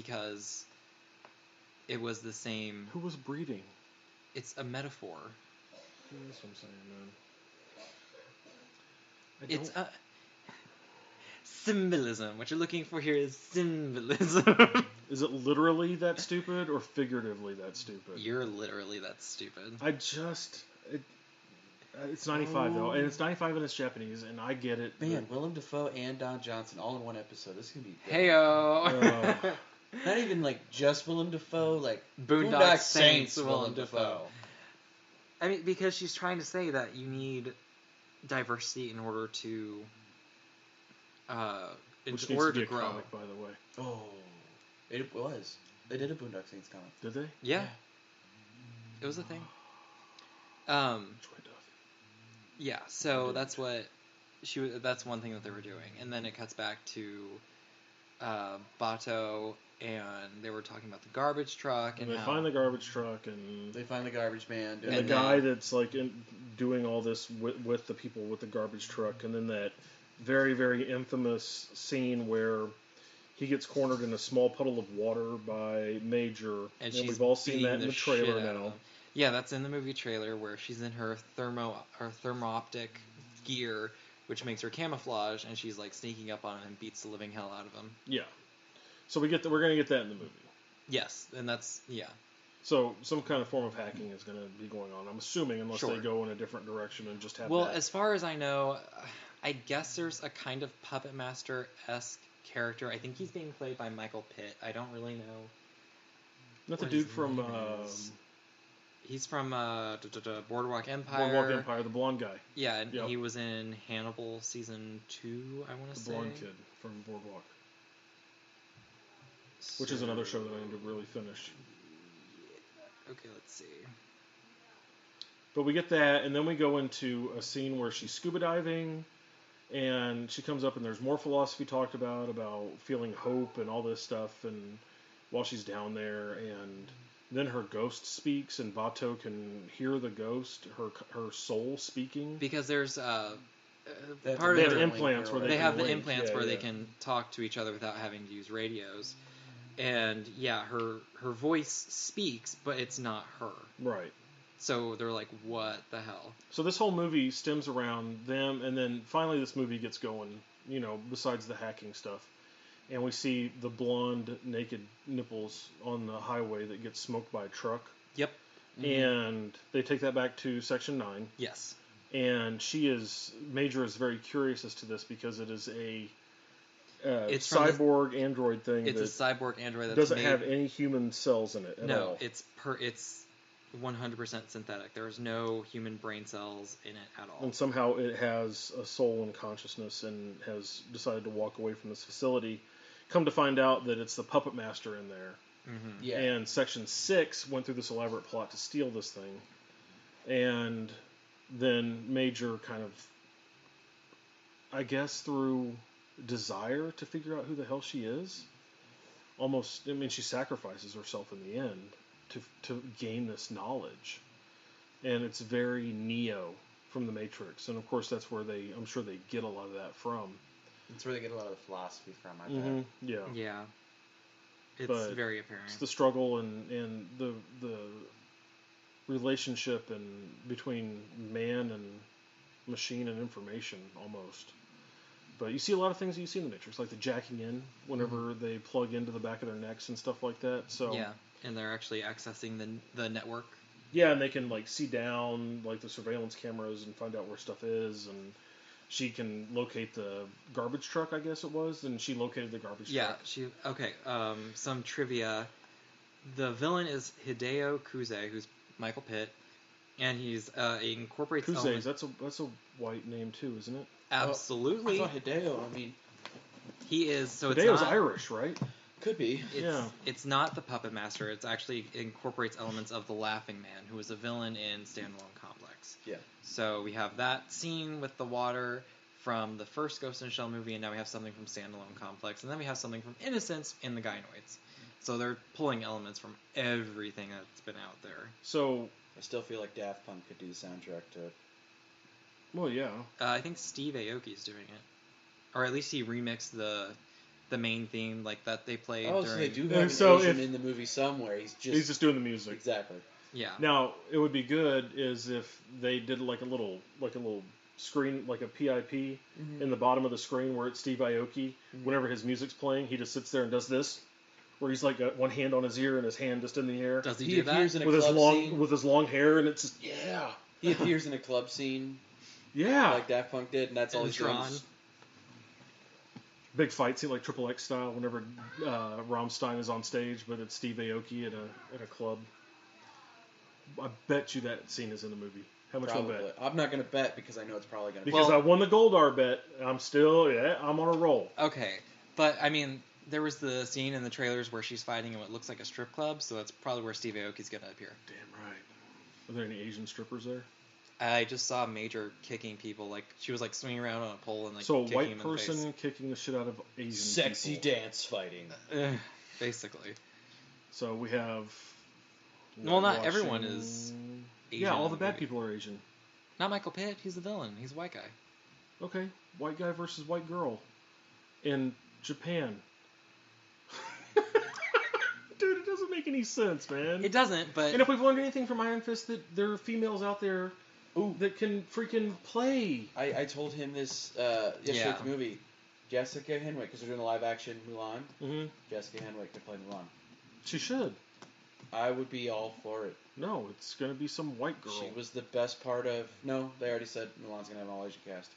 because it was the same. Who was breeding? It's a metaphor. That's what I'm saying, man. It's symbolism. What you're looking for here is symbolism. Is it literally that stupid or figuratively that stupid? You're literally that stupid. It's 95 though, and it's 95 and it's Japanese, and I get it. Man, Willem Dafoe and Don Johnson all in one episode. This is gonna be good. Heyo. Not even like just Willem Dafoe, like Boondock Saints Willem Dafoe. I mean, because she's trying to say that you need diversity in order to Which in needs order to be to a grow. comic, by the way. Oh, it was. They did a Boondock Saints comic. Did they? Yeah. It was a thing. Yeah, so that's what that's one thing that they were doing. And then it cuts back to Bato, and they were talking about the garbage truck and they find the garbage truck, and they find the garbage man, and the guy that's like doing all this with the people with the garbage truck, and then that very, very infamous scene where he gets cornered in a small puddle of water by Major, and we've all seen that in the trailer now. Yeah, that's in the movie trailer where she's in her thermo-optic gear, which makes her camouflage, and she's like sneaking up on him and beats the living hell out of him. Yeah. So we're gonna get that in the movie. Yes, and that's So some kind of form of hacking is gonna be going on. I'm assuming, unless they go in a different direction and just have. Well, as far as I know, I guess there's a kind of Puppet Master-esque character. I think he's being played by Michael Pitt. I don't really know. Not the dude from. He's from Boardwalk Empire. Boardwalk Empire, the blonde guy. Yeah, and he was in Hannibal season 2, I want to say. The blonde kid from Boardwalk. Which is another show that I need to really finish. Okay, let's see. But we get that, and then we go into a scene where she's scuba diving, and she comes up, and there's more philosophy talked about feeling hope and all this stuff, and while she's down there, and then her ghost speaks, and Bato can hear the ghost, her soul speaking. Because there's they have implants where they have the implants where they can talk to each other without having to use radios. And her voice speaks, but it's not her. Right. So they're like, what the hell? So this whole movie stems around them, and then finally this movie gets going, besides the hacking stuff. And we see the blonde, naked nipples on the highway that gets smoked by a truck. Yep. Mm-hmm. And they take that back to Section 9. Yes. And Major is very curious as to this because it is a cyborg android thing. It's a cyborg android that doesn't have any human cells in it at all. No, it's 100% synthetic. There is no human brain cells in it at all. And somehow it has a soul and consciousness and has decided to walk away from this facility. Come to find out that it's the puppet master in there. Mm-hmm. Yeah. And Section 6 went through this elaborate plot to steal this thing. And then Major kind of, I guess through desire to figure out who the hell she is, she sacrifices herself in the end to gain this knowledge. And it's very Neo from the Matrix. And of course that's where I'm sure they get a lot of that from. That's where they get a lot of the philosophy from, I bet. Yeah. Yeah. It's very apparent. It's the struggle and the relationship between man and machine and information, almost. But you see a lot of things that you see in the Matrix, like the jacking in whenever they plug into the back of their necks and stuff like that. So yeah, and they're actually accessing the network. Yeah, and they can see down the surveillance cameras and find out where stuff is, and she can locate the garbage truck, I guess it was, and she located the garbage truck. Yeah, some trivia. The villain is Hideo Kuze, who's Michael Pitt, and he incorporates Kuze, elements. That's a white name too, isn't it? Absolutely. I thought Hideo, he is. So Hideo's Irish, right? Could be. It's not the Puppet Master. It actually incorporates elements of the Laughing Man, who was a villain in Standalone Complex. Yeah. So we have that scene with the water from the first Ghost in the Shell movie, and now we have something from Standalone Complex, and then we have something from Innocence in the Gynoids. So they're pulling elements from everything that's been out there. So I still feel like Daft Punk could do the soundtrack to it. Well, yeah. I think Steve Aoki's doing it. Or at least he remixed the the main theme like that they played Oh, during. so they do have an So Asian if- in the movie somewhere. He's just doing the music. exactly. Yeah. Now, it would be good is if they did like a little screen, like a PIP in the bottom of the screen where it's Steve Aoki. Whenever his music's playing, he just sits there and does this, where he's like got one hand on his ear and his hand just in the air Does he He do that? appears in a with his club long scene. with his long hair, and it's just He appears in a club scene yeah. like Daft Punk did, and that's all In he's doing. Tron. Big fight scene like Triple X style. Whenever Rammstein is on stage, but it's Steve Aoki at a club. I bet you that scene is in the movie. How much Probably. I bet? I'm not gonna bet because I know it's probably gonna. Because Well- I won the Goldar bet. I'm on a roll. Okay, but I mean, there was the scene in the trailers where she's fighting in what looks like a strip club, so that's probably where Steve Aoki's gonna appear. Damn right. Are there any Asian strippers there? I just saw Major kicking people, like she was like swinging around on a pole and like So a kicking white him in the person kicking the shit out of Asian Sexy people. dance fighting. face. Basically. So we have. Well, not everyone is Asian Yeah, all in the the bad movie. people are Asian. Not Michael Pitt. He's the villain. He's a white guy. Okay, white guy versus white girl in Japan. Dude, it doesn't make any sense, man. It doesn't, but And if we've learned anything from Iron Fist, that there are females out there Ooh. that can freaking play. I told him this yesterday Yeah. at the movie. Jessica Henwick, because they're doing a live action Mulan. Mm-hmm. Jessica Henwick could play Mulan. She should. I would be all for it. No, it's gonna be some white girl. She was the best part of. No, they already said Mulan's gonna have an all Asian cast,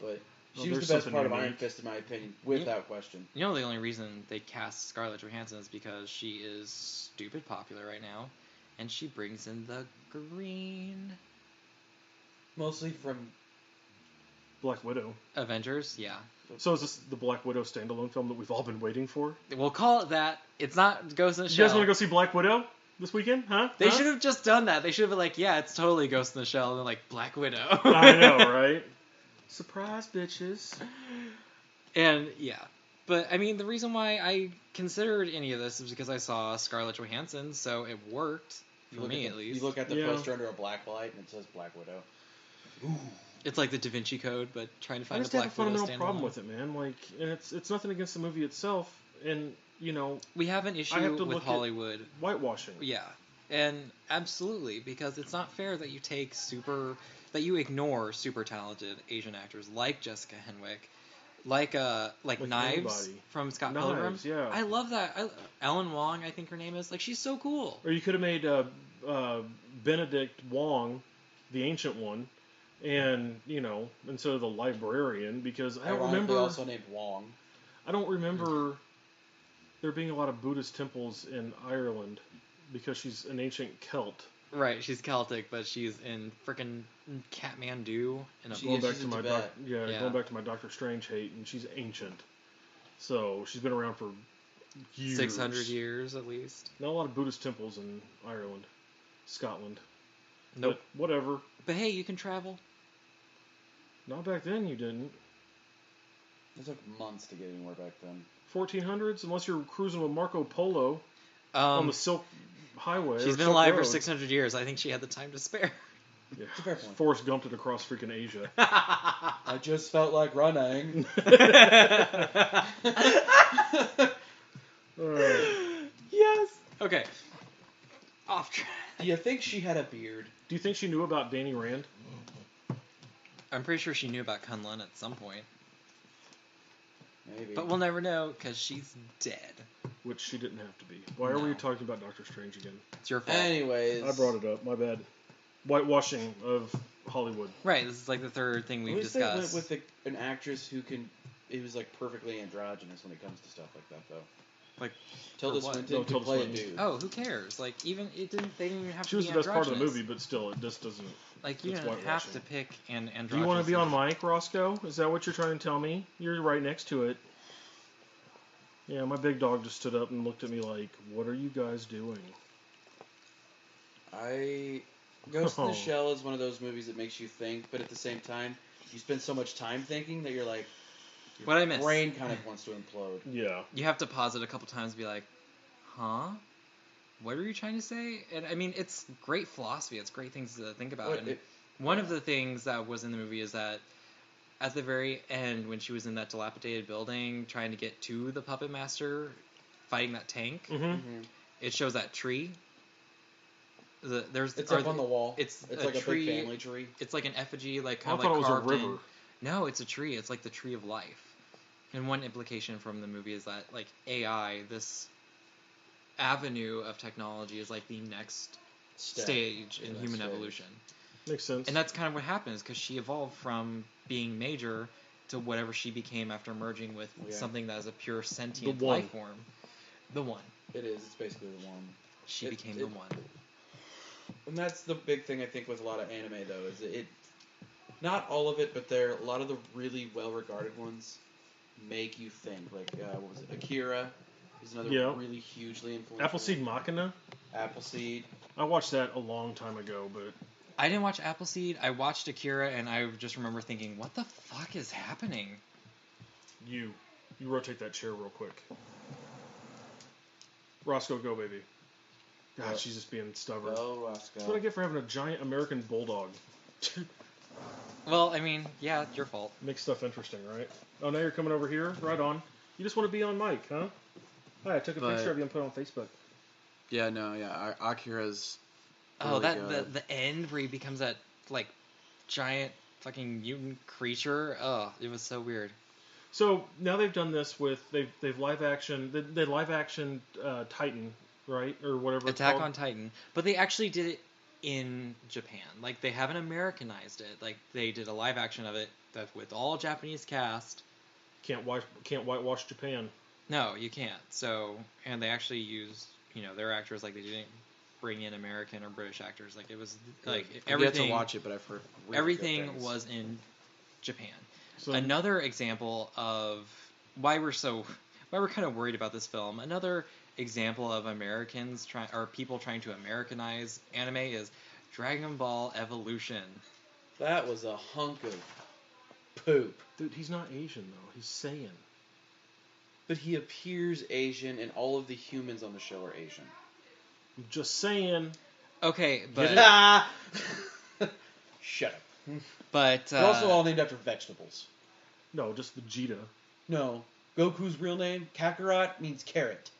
but Well, she was there's the best something part of unique. Iron Fist in my opinion, without question. you know the only reason they cast Scarlett Johansson is because she is stupid popular right now, and she brings in the green Mostly from. Black Widow. Avengers. Yeah, So is this the Black Widow standalone film that we've all been waiting for? we'll call it that. It's not Ghost in the You Shell. guys want to go see Black Widow this weekend? Huh? They Huh? should have just done that. They should have been like, yeah, it's totally Ghost in the Shell, and then like Black Widow. I know, right? Surprise, bitches. And yeah, but I mean, the reason why I considered any of this is because I saw Scarlett Johansson, so it worked for me at least. You look at the Yeah. poster under a black light and it says Black Widow. Ooh. It's like the Da Vinci Code, but trying to I find just a have a Black Widow fundamental problem standalone. with it, man. Like, and it's nothing against the movie itself, and you know, We have an issue have to with look at- Hollywood. whitewashing. Yeah, and absolutely, because it's not fair that you ignore super talented Asian actors like Jessica Henwick, like Knives anybody. from Scott Knives, Pilgrim. yeah. I love that. Ellen Wong, I think her name is. Like, she's so cool. Or you could have made Benedict Wong, the ancient one, and you know, instead of the librarian, because I don't Ironically remember. also named Wong. I don't remember there being a lot of Buddhist temples in Ireland because she's an ancient Celt. Right, she's Celtic, but she's in frickin' Kathmandu in a She Going is, back she's to in my Tibet. Yeah. going back to my Doctor Strange hate, and she's ancient, so she's been around for years. 600 years at least. Not a lot of Buddhist temples in Ireland, Scotland. Nope. But whatever. But hey, you can travel. Not back then. You didn't. It took months to get anywhere back then. 1400s, unless you're cruising with Marco Polo on the Silk Highway. She's or been Silk alive for Road. 600 years. I think she had the time to spare. Yeah. It's a fair point. Forrest Gumped it across freaking Asia. I just felt like running. Yes. Okay. Off track. Do you think she had a beard? Do you think she knew about Danny Rand? I'm pretty sure she knew about Kunlun at some point. Maybe. But we'll never know because she's dead. Which she didn't have to be. Why are we No. talking about Doctor Strange again? It's your fault. Anyways. I brought it up. My bad. Whitewashing of Hollywood. Right, this is like the third thing we've What is that discussed. with an actress who can... It was like perfectly androgynous when it comes to stuff like that, though. Like, Tilda for what? Swinton No, could Tilda play Swinton. a dude. Oh, who cares? Like, even they didn't even have She to was be the best part of the androgynous. movie, but still, it just doesn't. Like, you it's don't have whitewashing. to pick an androgynous. Do you want to be on mic, Roscoe? Is that what you're trying to tell me? You're right next to it. Yeah, my big dog just stood up and looked at me like, "What are you guys doing?" Ghost in Oh. the Shell is one of those movies that makes you think, but at the same time, you spend so much time thinking that you're like, your What'd I miss? brain kind of wants to implode. Yeah. You have to pause it a couple times and be like, huh? What are you trying to say? And I mean, it's great philosophy. It's great things to think about. What- And it- one of the things that was in the movie is that at the very end when she was in that dilapidated building trying to get to the puppet master fighting that tank. It shows that tree. It's up on the wall. It's like tree, a big family tree. It's like an effigy, like I kind of thought like it was carved a river. in. No, it's a tree. It's like the tree of life. And one implication from the movie is that like AI, this avenue of technology, is like the next stage in human evolution. Makes sense. And that's kind of what happens because she evolved from being Major to whatever she became after merging with something that is a pure sentient life form. The One. It is. It's basically the One. She became the One. And that's the big thing I think with a lot of anime though, is it not all of it, but a lot of the really well-regarded ones make you think. Like what was it? Akira is another really hugely influential. Appleseed Machina. Appleseed. I watched that a long time ago, but I didn't watch Appleseed. I watched Akira, and I just remember thinking, "What the fuck is happening?" You rotate that chair real quick. Roscoe, go baby. God, she's just being stubborn. Oh, Roscoe. That's what I get for having a giant American bulldog. Well, I mean, yeah, it's your fault. Makes stuff interesting, right? Oh, now you're coming over here? Right on. You just want to be on mic, huh? Hi, I took a picture of you and put it on Facebook. Yeah, no, yeah. Akira's Oh, really the end where he becomes that, like, giant fucking mutant creature. Oh, it was so weird. So, now they've done this with, they've live action, they live action Titan, right? Or whatever it's Attack called. on Titan. But they actually did it in Japan. Like, they haven't Americanized it. Like, they did a live action of it that's with all Japanese cast. Can't whitewash Japan. No, you can't. So, and they actually used, their actors, like, they didn't bring in American or British actors. Like, it was, like, everything... I get to watch it, but I've heard really everything good things. was in Japan. So, Another example of why we're kind of worried about this film. Another example of people trying to Americanize anime is Dragon Ball Evolution. That was a hunk of poop. dude, he's not Asian, though. He's Saiyan. But he appears Asian, and all of the humans on the show are Asian. I'm just saying. Okay, but Shut up. but They're also all named after vegetables. No, just Vegeta. No. Goku's real name, Kakarot, means carrot.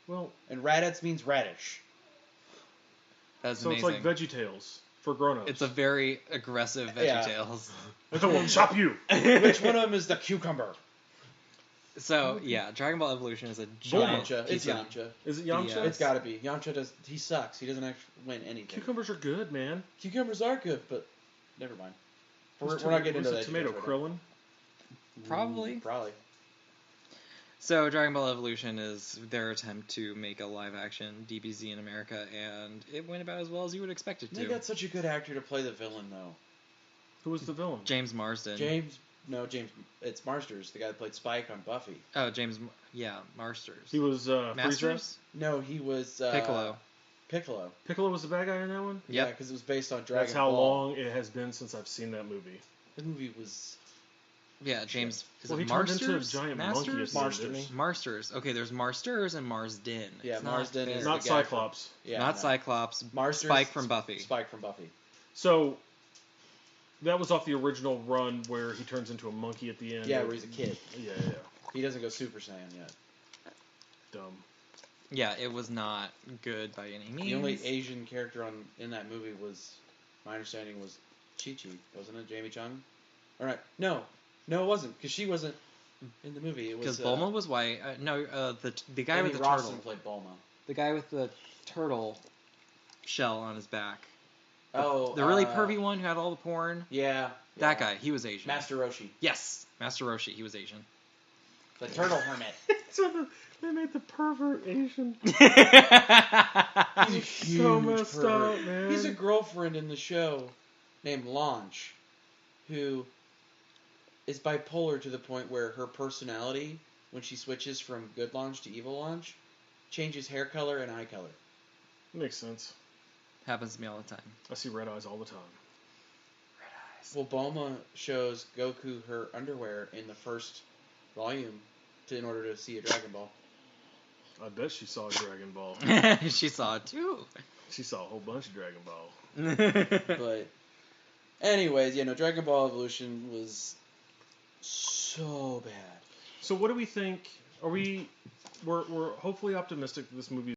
Well, And Raditz means radish. that's so amazing. it's like VeggieTales for grown-ups. It's a very aggressive VeggieTales. I will chop you. Which one of them is the cucumber? So yeah, Dragon Ball Evolution is a giant. Yamcha. It's Yamcha. Is it Yamcha? Yeah. It's gotta be. Yamcha he sucks. He doesn't actually win anything. Cucumbers are good, man. Cucumbers are good, but never mind. We're Was not getting into was that. it tomato right Krillin? now. Probably. Probably. So Dragon Ball Evolution is their attempt to make a live-action DBZ in America, and it went about as well as you would expect it They to. got such a good actor to play the villain, though. Who was the villain? James Marsden. James. It's Marsters, the guy that played Spike on Buffy. Oh, Marsters. He was Frieza. Masters? No, he was Piccolo. Piccolo. Piccolo was the bad guy in that one? Yeah, Yep. because it was based on Dragon That's how Ball. long it has been since I've seen that movie. The movie was Yeah, James. Is Well, it he turned Marsters? into a giant monkey at Masters? the end, didn't he? Marsters. Okay, there's Marsters and Marsden. Yeah, It's Marsden is Not the guy Cyclops. not Cyclops. Marsters, Spike from Buffy. Spike from Buffy. So, that was off the original run where he turns into a monkey at the end. Yeah, where he's a kid. Yeah. He doesn't go Super Saiyan yet. Dumb. Yeah, it was not good by any means. The only Asian character in that movie was, my understanding was Chi-Chi, wasn't it? Jamie Chung? All right. No, it wasn't, because she wasn't in the movie. It was Because Bulma was white. The guy Amy with the Robson turtle. played Bulma. The guy with the turtle shell on his back. Oh, The really pervy one who had all the porn. Yeah. That guy, he was Asian. Master Roshi. Yes, Master Roshi, he was Asian. The turtle hermit. So they made the pervert Asian. He's a huge So messed pervert. up, man. He's a girlfriend in the show named Launch, who is bipolar to the point where her personality, when she switches from good Launch to evil Launch, changes hair color and eye color. Makes sense. Happens to me all the time. I see red eyes all the time. Well, Bulma shows Goku her underwear in the first volume in order to see a Dragon Ball. I bet she saw Dragon Ball. She saw it too. She saw a whole bunch of Dragon Ball. But, anyways, Dragon Ball Evolution was so bad. So what do we think? We're hopefully optimistic that this movie